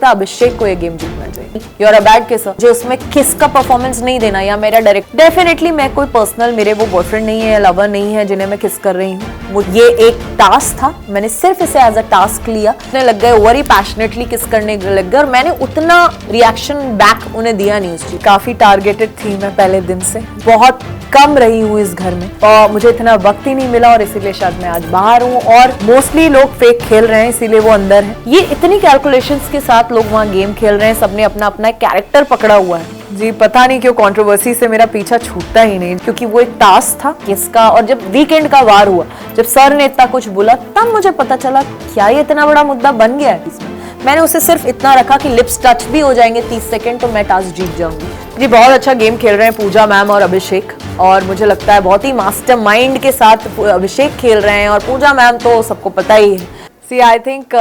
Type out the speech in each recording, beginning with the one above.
लगता है अभिषेक को ये गेम जीतना चाहिए। You are a bad kisser, जो उसमें किस का परफॉर्मेंस नहीं देना या मेरा डायरेक्ट, डेफिनेटली मैं कोई पर्सनल, मेरे वो बॉयफ्रेंड नहीं है, लवर नहीं है जिन्हें मैं किस कर रही हूँ। ये एक टास्क था, मैंने सिर्फ इसे एज अ टास्क लिया। लग गए ओवर ही पैशनेटली किस करने लग गए और मैंने उतना रिएक्शन बैक उन्हें दिया नहीं उस चीज। काफी टारगेटेड थी मैं पहले दिन से, बहुत कम रही हूँ इस घर में और मुझे इतना वक्त ही नहीं मिला और इसीलिए शायद मैं आज बाहर हूँ और मोस्टली लोग फेक खेल रहे हैं इसीलिए वो अंदर है। ये इतनी कैलकुलेशंस के साथ लोग वहाँ गेम खेल रहे हैं, सबने अपना अपना कैरेक्टर पकड़ा हुआ है। जी पता नहीं क्यों कंट्रोवर्सी से मेरा पीछा छूटता ही नहीं, क्योंकि वो एक टास्क था किसका। और जब वीकेंड का वार हुआ, जब सर ने इतना कुछ बोला, तब मुझे पता चला क्या ये इतना बड़ा मुद्दा बन गया है इसमें। मैंने उसे सिर्फ इतना रखा कि लिप्स टच भी हो जाएंगे 30 सेकंड तो मैं टास्क जीत जाऊंगी। जी बहुत अच्छा गेम खेल रहे हैं पूजा मैम और अभिषेक, और मुझे लगता है बहुत ही मास्टरमाइंड के साथ अभिषेक खेल रहे हैं और पूजा मैम तो सबको पता ही है। सी आई थिंक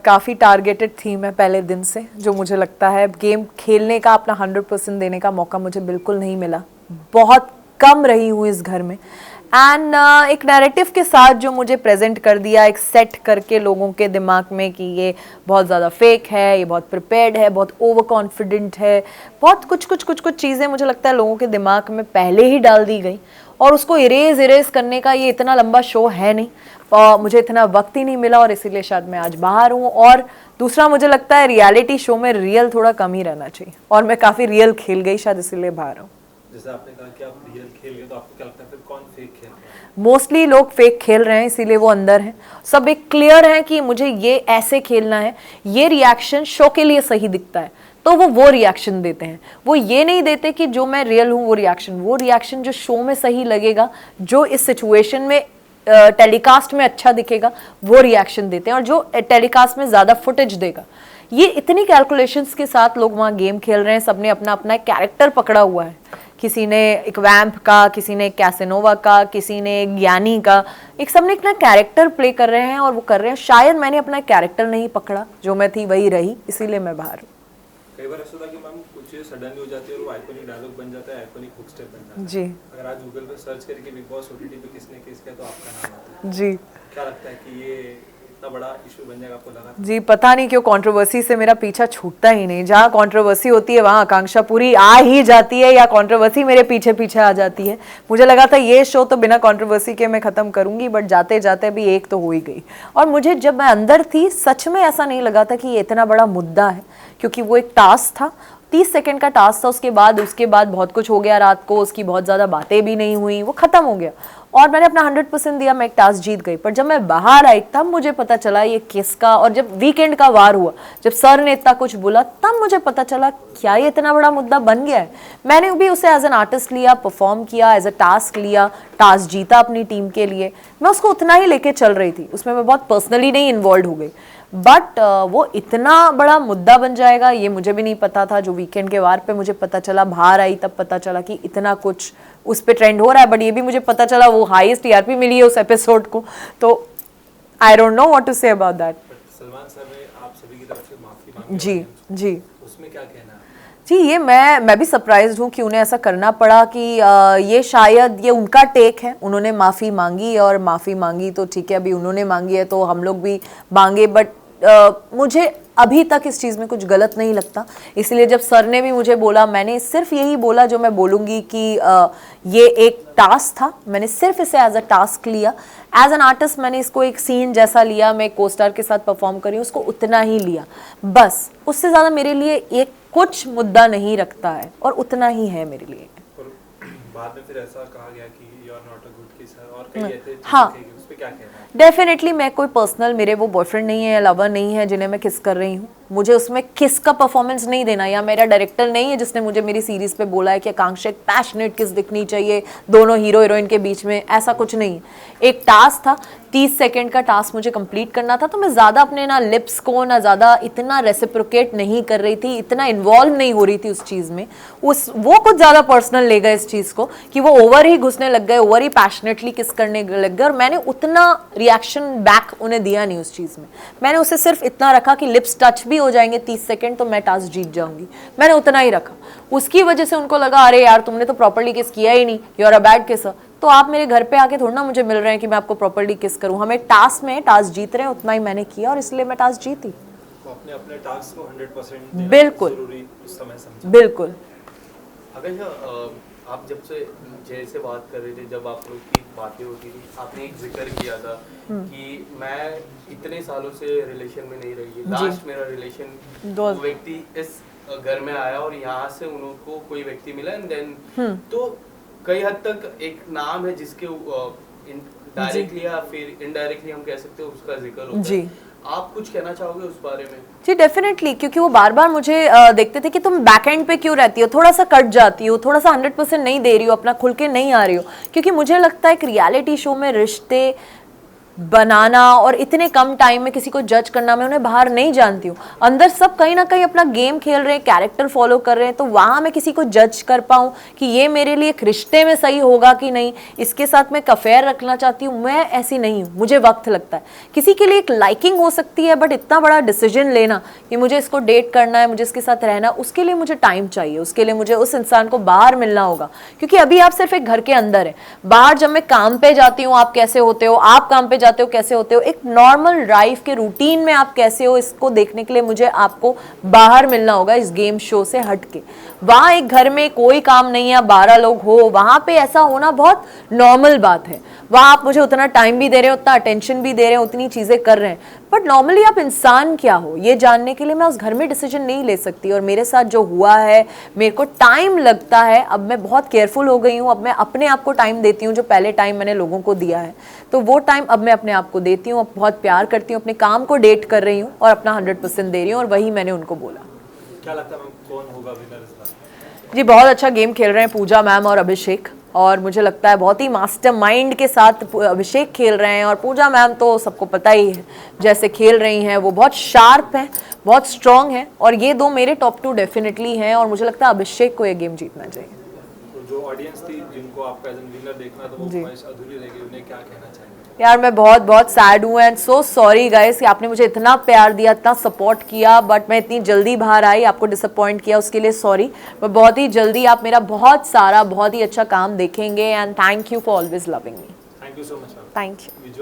काफ़ी टारगेटेड थी मैं पहले दिन से, जो मुझे लगता है गेम खेलने का अपना 100% देने का मौका मुझे बिल्कुल नहीं मिला। बहुत कम रही हूँ इस घर में एंड एक नैरेटिव के साथ जो मुझे प्रेजेंट कर दिया, एक सेट करके लोगों के दिमाग में कि ये बहुत ज़्यादा फेक है, ये बहुत प्रिपेयर्ड है, बहुत ओवर कॉन्फिडेंट है, बहुत कुछ चीज़ें मुझे लगता है लोगों के दिमाग में पहले ही डाल दी गई और उसको इरेज करने का ये इतना लंबा शो है नहीं और मुझे इतना वक्त ही नहीं मिला और इसीलिए शायद मैं आज बाहर हूँ। और दूसरा मुझे लगता है रियलिटी शो में रियल थोड़ा कम ही रहना चाहिए और मैं काफ़ी रियल खेल गई शायद इसीलिए बाहर हूँ। जैसे आपने कहा कि आप रियल खेल गए, तो आपको क्या लगता है फिर कौन फेक खेल रहा है? मोस्टली लोग फेक खेल रहे हैं इसीलिए वो अंदर हैं। सब एक क्लियर है कि मुझे ये ऐसे खेलना है, ये रिएक्शन शो के लिए सही दिखता है तो वो रिएक्शन देते हैं। वो ये नहीं देते कि जो मैं रियल हूँ वो रिएक्शन जो शो में सही लगेगा, जो इस सिचुएशन में टेलीकास्ट में अच्छा दिखेगा वो रिएक्शन देते हैं और जो टेलीकास्ट में ज़्यादा फुटेज देगा। ये इतनी कैलकुलेशंस के साथ लोग वहाँ गेम खेल रहे हैं, सबने अपना अपना कैरेक्टर पकड़ा हुआ है। किसी ने एक वैम्प का, किसी ने कैसेनोवा का, किसी ने एक ज्ञानी का, एक सबने अपना कैरेक्टर प्ले कर रहे हैं और वो कर रहे हैं। शायद मैंने अपना कैरेक्टर नहीं पकड़ा, जो मैं थी वही रही, इसीलिए मैं बाहर हूँ। कई बार ऐसा होता है कि मैम कुछ चीज़ सडनली हो जाती है और वो आइकॉनिक डायलॉग बन जाता है, आइकॉनिक हुक स्टेप बन जाता है। जी अगर आज गूगल पे सर्च करके बिग बॉस ओटीटी पे किसने किस किया तो आपका नाम आता है। जी क्या लगता है कि ये इतना बड़ा इशू बन जाएगा, आपको लगा? जी पता नहीं क्यों कंट्रोवर्सी से मेरा पीछा छूटता ही नहीं। जहाँ कंट्रोवर्सी होती है वहाँ आकांक्षा पूरी आ ही जाती है या कंट्रोवर्सी मेरे पीछे पीछे आ जाती है। मुझे लगा था ये शो तो बिना कंट्रोवर्सी के मैं ख़त्म करूँगी, बट जाते जाते भी एक तो हो ही गई। और मुझे जब मैं अंदर थी सच में ऐसा नहीं लगा था कि ये इतना बड़ा मुद्दा है, क्योंकि वो एक टास्क था, 30 सेकंड का टास्क था। उसके बाद बहुत कुछ हो गया रात को, उसकी बहुत ज़्यादा बातें भी नहीं हुई, वो ख़त्म हो गया और मैंने अपना 100% दिया, मैं एक टास्क जीत गई। पर जब मैं बाहर आई तब मुझे पता चला ये किसका, और जब वीकेंड का वार हुआ, जब सर ने इतना कुछ बोला, तब मुझे पता चला क्या ये इतना बड़ा मुद्दा बन गया है। मैंने भी उसे एज एन आर्टिस्ट लिया, परफॉर्म किया, एज अ टास्क लिया, टास्क जीता अपनी टीम के लिए। मैं उसको उतना ही लेके चल रही थी, उसमें मैं बहुत पर्सनली नहीं इन्वॉल्व हो गई। बट वो इतना बड़ा मुद्दा बन जाएगा ये मुझे भी नहीं पता था। जो वीकेंड के वार पे मुझे पता चला, बाहर आई तब पता चला कि इतना कुछ उस पे ट्रेंड हो रहा है। बट ये भी मुझे पता चला वो हाईएस्ट टीआरपी मिली है उस एपिसोड को, तो I don't know what to say about that. Salman sir ने आप सभी की तरफ से माफी मांगी, जी जी उसमें क्या कहना है? जी ये मैं भी सरप्राइज्ड हूँ कि उन्हें ऐसा करना पड़ा कि ये शायद ये उनका टेक है। उन्होंने माफ़ी मांगी और माफ़ी मांगी तो ठीक है, अभी उन्होंने मांगी है तो हम लोग भी मांगे। बट मुझे अभी तक इस चीज़ में कुछ गलत नहीं लगता, इसलिए जब सर ने भी मुझे बोला, मैंने सिर्फ यही बोला जो मैं बोलूँगी कि ये एक टास्क था, मैंने सिर्फ इसे एज अ टास्क लिया। एज एन आर्टिस्ट मैंने इसको एक सीन जैसा लिया, मैं को स्टार के साथ परफॉर्म करी, उसको उतना ही लिया बस। उससे ज़्यादा मेरे लिए एक कुछ मुद्दा नहीं रखता है और उतना ही है मेरे लिए। और बाद में फिर ऐसा कहा गया कि you are not a good kisser और कई ऐसे हाँ, उस पे क्या कहना है? डेफिनेटली मैं कोई पर्सनल, मेरे वो बॉयफ्रेंड नहीं है, लवर नहीं है जिन्हें मैं किस कर रही हूँ। मुझे उसमें किस का परफॉर्मेंस नहीं देना या मेरा डायरेक्टर नहीं है जिसने मुझे मेरी सीरीज पे बोला है कि आकांक्षा एक पैशनेट किस दिखनी चाहिए दोनों हीरो हीरोइन के बीच में, ऐसा कुछ नहीं है। एक टास्क था, 30 सेकंड का टास्क मुझे कंप्लीट करना था, तो मैं ज़्यादा अपने ना लिप्स को ना ज़्यादा इतना रेसिप्रोकेट नहीं कर रही थी, इतना इन्वॉल्व नहीं हो रही थी उस चीज़ में। वो कुछ ज़्यादा पर्सनल ले गए इस चीज़ को कि वो ओवर ही घुसने लग गए, ओवर ही पैशनेटली किस करने लग गए और मैंने उतना रिएक्शन बैक उन्हें दिया नहीं उस चीज़ में। मैंने उसे सिर्फ इतना रखा कि लिप्स टच भी हो जाएंगे 30 सेकंड तो मैं टास्क जीत जाऊंगी, मैंने उतना ही रखा। उसकी वजह से उनको लगा अरे यार तुमने तो प्रॉपर्ली किस किया ही नहीं, you are a bad kisser. तो आप मेरे घर पे आके थोड़ा ना मुझे मिल रहे हैं कि मैं आपको प्रॉपर्ली किस करूं। हमें टास्क में टास्क जीत रहे हैं, उतना ही मैंने किया और इसलिए मैं टास्क जीती। अपने अपने टास्क को 100% देना बिल्कुल। जरूरी उस समय समझा। बिल्कुल। अगर आप जब से जय से बात कर रहे थे, जब आप लोग की बातें होती थी, आपने एक जिक्र किया था कि मैं इतने सालों से रिलेशन में नहीं रही, लास्ट मेरा रिलेशन वो व्यक्ति इस घर में आया और यहाँ से उनको कोई व्यक्ति मिला एंड देन तो कई हद तक एक नाम है जिसके डायरेक्टली या फिर इनडायरेक्टली हम कह सकते हो उसका जिक्र होता है। आप कुछ कहना चाहोगे उस बारे में? जी डेफिनेटली, क्योंकि वो बार बार मुझे देखते थे कि तुम बैक एंड पे क्यों रहती हो, थोड़ा सा कट जाती हो, थोड़ा सा 100% नहीं दे रही हो, अपना खुल के नहीं आ रही हो। क्योंकि मुझे लगता है एक रियलिटी शो में रिश्ते बनाना और इतने कम टाइम में किसी को जज करना, मैं उन्हें बाहर नहीं जानती हूँ। अंदर सब कहीं ना कहीं अपना गेम खेल रहे हैं, कैरेक्टर फॉलो कर रहे हैं, तो वहाँ मैं किसी को जज कर पाऊँ कि ये मेरे लिए एक रिश्ते में सही होगा कि नहीं, इसके साथ मैं अफेयर रखना चाहती हूँ, मैं ऐसी नहीं हूँ। मुझे वक्त लगता है। किसी के लिए एक लाइकिंग हो सकती है, बट इतना बड़ा डिसीजन लेना कि मुझे इसको डेट करना है, मुझे इसके साथ रहना, उसके लिए मुझे टाइम चाहिए, उसके लिए मुझे उस इंसान को बाहर मिलना होगा। क्योंकि अभी आप सिर्फ एक घर के अंदर है, बाहर जब मैं काम पे जाती हूँ आप कैसे होते हो, आप काम पे जाते हो कैसे होते हो, एक नॉर्मल लाइफ के रूटीन में आप कैसे हो, इसको देखने के लिए मुझे आपको बाहर मिलना होगा इस गेम शो से हट के। वहाँ एक घर में कोई काम नहीं है, 12 लोग हो, वहाँ पे ऐसा होना बहुत नॉर्मल बात है। वहाँ आप मुझे उतना टाइम भी दे रहे हो, उतना अटेंशन भी दे रहे हो, उतनी चीज़ें कर रहे हैं, बट नॉर्मली आप इंसान क्या हो ये जानने के लिए मैं उस घर में डिसीजन नहीं ले सकती। और मेरे साथ जो हुआ है, मेरे को टाइम लगता है, अब मैं बहुत केयरफुल हो गई हूँ, अब मैं अपने आप को टाइम देती हूँ, जो पहले टाइम मैंने लोगों को दिया है, तो वो टाइम अब मैं अपने आप को देती हूँ, अब बहुत प्यार करती हूँ, अपने काम को डेट कर रही हूँ और अपना 100% दे रही हूँ, और वही मैंने उनको बोला। क्या लगता है मैम कौन होगा विनर इस बार? जी बहुत अच्छा गेम खेल रहे हैं पूजा मैम और अभिषेक, और मुझे लगता है बहुत ही मास्टरमाइंड के साथ अभिषेक खेल रहे हैं, और पूजा मैम तो सबको पता ही है जैसे खेल रही हैं, वो बहुत शार्प हैं, बहुत स्ट्रांग हैं, और ये दो मेरे टॉप 2 डेफिनेटली हैं, और मुझे लगता है अभिषेक को ये गेम जीतना चाहिए। तो जो ऑडियंस थी जिनको आपका एज विनर देखना था वो ख्वाहिश अधूरी रह गई, उन्हें क्या कहना चाहेंगे? यार मैं बहुत बहुत सैड हूँ एंड सो सॉरी गाइस कि आपने मुझे इतना प्यार दिया, इतना सपोर्ट किया, बट मैं इतनी जल्दी बाहर आई, आपको डिसअपॉइंट किया, उसके लिए सॉरी। मैं बहुत ही जल्दी आप मेरा बहुत सारा बहुत ही अच्छा काम देखेंगे, and thank you for always loving me. Thank you so much ma'am. Thank you.